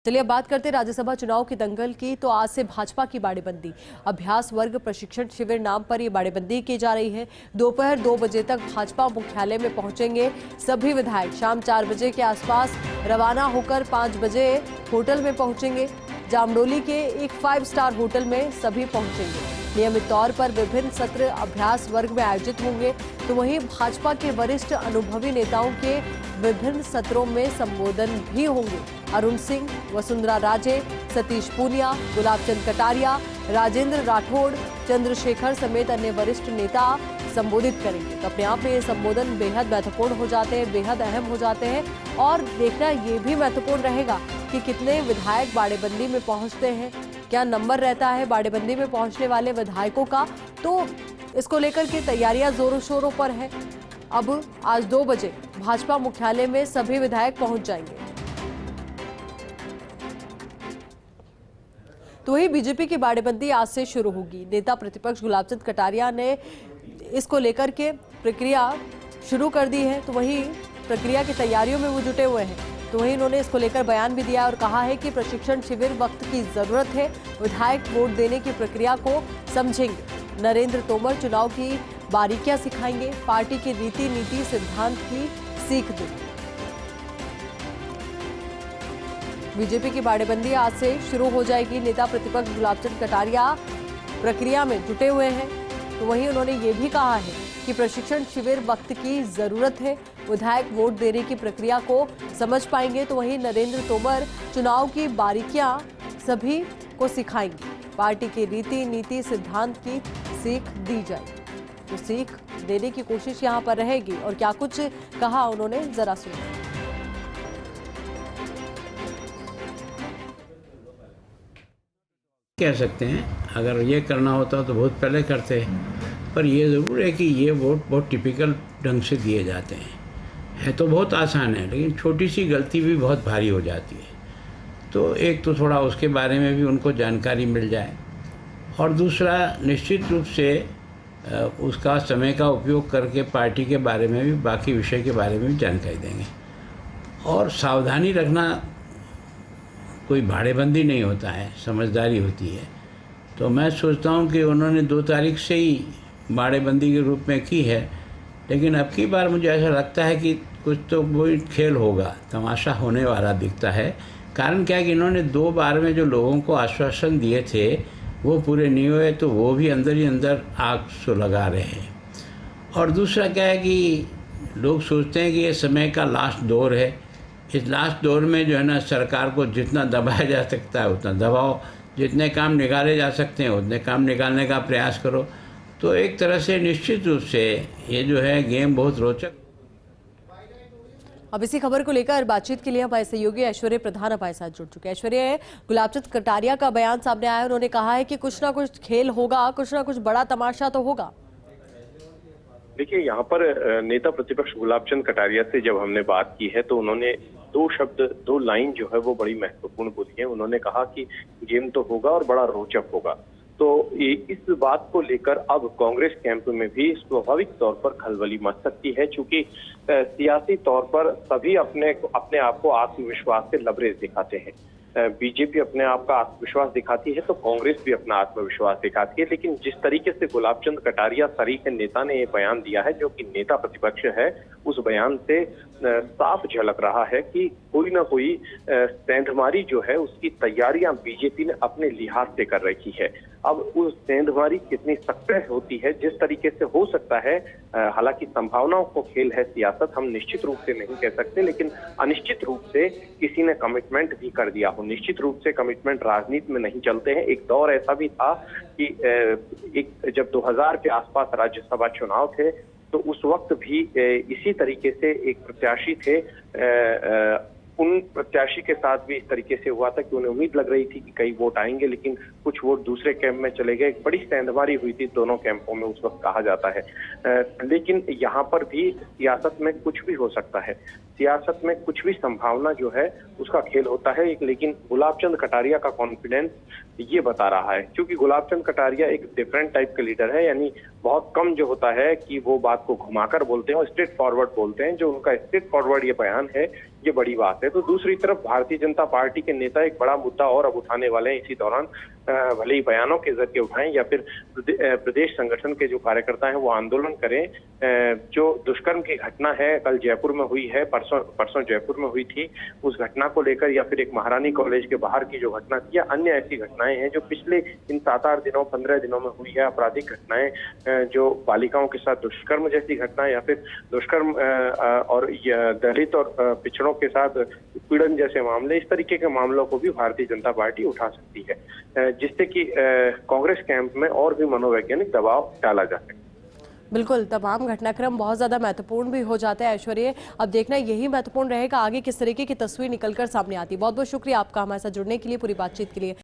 चलिए अब बात करते हैं राज्यसभा चुनाव के दंगल की। तो आज से भाजपा की बाड़ेबंदी, अभ्यास वर्ग प्रशिक्षण शिविर नाम पर ये बाड़ेबंदी की जा रही है। दोपहर 2 बजे तक भाजपा मुख्यालय में पहुंचेंगे सभी विधायक। शाम 4 बजे के आसपास रवाना होकर 5 बजे होटल में पहुंचेंगे। जामडोली के एक 5 स्टार होटल में सभी पहुंचेंगे। नियमित तौर पर विभिन्न सत्र अभ्यास वर्ग में आयोजित होंगे। तो वहीं भाजपा के वरिष्ठ अनुभवी नेताओं के विभिन्न सत्रों में संबोधन भी होंगे। अरुण सिंह, वसुंधरा राजे, सतीश पूनिया, गुलाबचंद कटारिया, राजेंद्र राठौड़, चंद्रशेखर समेत अन्य वरिष्ठ नेता संबोधित करेंगे। तो अपने आप में ये संबोधन बेहद महत्वपूर्ण हो जाते हैं, बेहद अहम हो जाते हैं। और देखना ये भी महत्वपूर्ण रहेगा कि कितने विधायक बाड़ेबंदी में पहुंचते हैं, क्या नंबर रहता है बाड़ेबंदी में पहुंचने वाले विधायकों का। तो इसको लेकर के तैयारियां जोरों शोरों पर है। अब आज 2 बजे भाजपा मुख्यालय में सभी विधायक पहुंच जाएंगे। तो वही बीजेपी की बाड़ेबंदी आज से शुरू होगी। नेता प्रतिपक्ष गुलाबचंद कटारिया ने इसको लेकर के प्रक्रिया शुरू कर दी है। तो वही प्रक्रिया की तैयारियों में वो जुटे हुए हैं। तो वही उन्होंने इसको लेकर बयान भी दिया और कहा है कि प्रशिक्षण शिविर वक्त की जरूरत है। विधायक वोट देने की प्रक्रिया को समझेंगे। नरेंद्र तोमर चुनाव की बारीकियां सिखाएंगे। पार्टी की रीति नीति सिद्धांत की सीख देंगे। बीजेपी की बाड़ेबंदी आज से शुरू हो जाएगी। नेता प्रतिपक्ष गुलाबचंद कटारिया प्रक्रिया में जुटे हुए हैं। तो वहीं उन्होंने ये भी कहा है कि प्रशिक्षण शिविर वक्त की जरूरत है। विधायक वोट देने की प्रक्रिया को समझ पाएंगे। तो वहीं नरेंद्र तोमर चुनाव की बारीकियां सभी को सिखाएंगे। पार्टी की रीति नीति सिद्धांत की सीख दी जाएगी। तो सीख देने की कोशिश यहां पर रहेगी। और क्या कुछ कहा उन्होंने, जरा सुनिए। कह सकते हैं अगर ये करना होता तो बहुत पहले करते हैं, पर ये ज़रूर है कि ये वोट बहुत टिपिकल ढंग से दिए जाते हैं। है तो बहुत आसान है, लेकिन छोटी सी गलती भी बहुत भारी हो जाती है। तो एक तो थोड़ा उसके बारे में भी उनको जानकारी मिल जाए, और दूसरा निश्चित रूप से उसका समय का उपयोग करके पार्टी के बारे में भी, बाकी विषय के बारे में भी जानकारी देंगे। और सावधानी रखना कोई भाड़ेबंदी नहीं होता है, समझदारी होती है। तो मैं सोचता हूँ कि उन्होंने 2 तारीख से ही बाड़ेबंदी के रूप में की है, लेकिन अब की बार मुझे ऐसा लगता है कि कुछ तो वही खेल होगा, तमाशा होने वाला दिखता है। कारण क्या है कि इन्होंने 2 बार में जो लोगों को आश्वासन दिए थे वो पूरे नहीं हुए, तो वो भी अंदर ही अंदर आग सुलगा रहे हैं। और दूसरा क्या है कि लोग सोचते हैं कि ये समय का लास्ट दौर है। इस लास्ट दौर में जो है ना, सरकार को जितना दबाया जा सकता है उतना दबाओ, जितने काम निकाले जा सकते हैं उतने काम निकालने का प्रयास करो। तो एक तरह से निश्चित रूप से ये जो है गेम बहुत रोचक। अब इसी खबर को लेकर बातचीत के लिए हमारे सहयोगी ऐश्वर्य प्रधान हमारे साथ जुड़ चुके हैं। ऐश्वर्य, गुलाबचंद कटारिया का बयान सामने आया है। उन्होंने कहा है कि कुछ ना कुछ खेल होगा, कुछ ना कुछ बड़ा तमाशा तो होगा। देखिए, यहाँ पर नेता प्रतिपक्ष गुलाबचंद कटारिया से जब हमने बात की है तो उन्होंने 2 शब्द, 2 लाइन जो है वो बड़ी महत्वपूर्ण बोली है। उन्होंने कहा कि गेम तो होगा और बड़ा रोचक होगा। तो इस बात को लेकर अब कांग्रेस कैंप में भी स्वाभाविक तौर पर खलबली मच सकती है, क्योंकि सियासी तौर पर सभी अपने आप को आत्मविश्वास से लबरेज दिखाते हैं। बीजेपी अपने आप का आत्मविश्वास दिखाती है तो कांग्रेस भी अपना आत्मविश्वास दिखाती है। लेकिन जिस तरीके से गुलाबचंद कटारिया सरीखे नेता ने ये बयान दिया है, जो कि नेता प्रतिपक्ष है, उस बयान से साफ झलक रहा है कि कोई ना कोई सेंधमारी जो है उसकी तैयारियां बीजेपी ने अपने लिहाज से कर रखी है। अब उस सेंधमारी कितनी सक्रिय होती है, जिस तरीके से हो सकता है, हालांकि संभावनाओं को खेल है सियासत, हम निश्चित रूप से नहीं कह सकते, लेकिन अनिश्चित रूप से किसी ने कमिटमेंट भी कर दिया हो। निश्चित रूप से कमिटमेंट राजनीति में नहीं चलते हैं। एक दौर ऐसा भी था कि जब 2000 के आसपास राज्यसभा चुनाव थे तो उस वक्त भी इसी तरीके से एक प्रत्याशी थे, उन प्रत्याशी के साथ भी इस तरीके से हुआ था कि उन्हें उम्मीद लग रही थी कि कई वोट आएंगे, लेकिन कुछ वोट दूसरे कैंप में चले गए। बड़ी सेंधमारी हुई थी दोनों कैंपों में उस वक्त कहा जाता है। लेकिन यहाँ पर भी सियासत में कुछ भी हो सकता है, सियासत में कुछ भी संभावना जो है उसका खेल होता है। लेकिन गुलाबचंद कटारिया का कॉन्फिडेंस ये बता रहा है, क्योंकि गुलाबचंद कटारिया एक डिफरेंट टाइप के लीडर है। यानी बहुत कम जो होता है कि वो बात को घुमाकर बोलते हैं और स्ट्रेट फॉरवर्ड बोलते हैं। जो उनका स्ट्रेट फॉरवर्ड ये बयान है ये बड़ी बात है। तो दूसरी तरफ भारतीय जनता पार्टी के नेता एक बड़ा मुद्दा और अब उठाने वाले हैं इसी दौरान, भले ही बयानों के जरिए उठाएं या फिर प्रदेश संगठन के जो कार्यकर्ता हैं वो आंदोलन करें। जो दुष्कर्म की घटना है कल जयपुर में हुई है, परसों जयपुर में हुई थी, उस घटना को लेकर या फिर एक महारानी कॉलेज के बाहर की जो घटना थी या अन्य ऐसी घटनाएं हैं जो पिछले इन 7-8 दिनों 15 दिनों में हुई है, आपराधिक घटनाएं, जो बालिकाओं के साथ दुष्कर्म जैसी घटनाएं या फिर दुष्कर्म और दलित और पिछड़ों के साथ पीड़न जैसे मामले, इस तरीके के मामलों को भी भारतीय जनता पार्टी उठा सकती है, जिससे कि कांग्रेस कैंप में और भी मनोवैज्ञानिक दबाव डाला जा सके। बिल्कुल, तमाम घटनाक्रम बहुत ज्यादा महत्वपूर्ण भी हो जाते हैं ऐश्वर्य। अब देखना यही महत्वपूर्ण रहेगा आगे किस तरीके की तस्वीर निकलकर सामने आती है। बहुत बहुत शुक्रिया आपका हमारे साथ जुड़ने के लिए, पूरी बातचीत के लिए।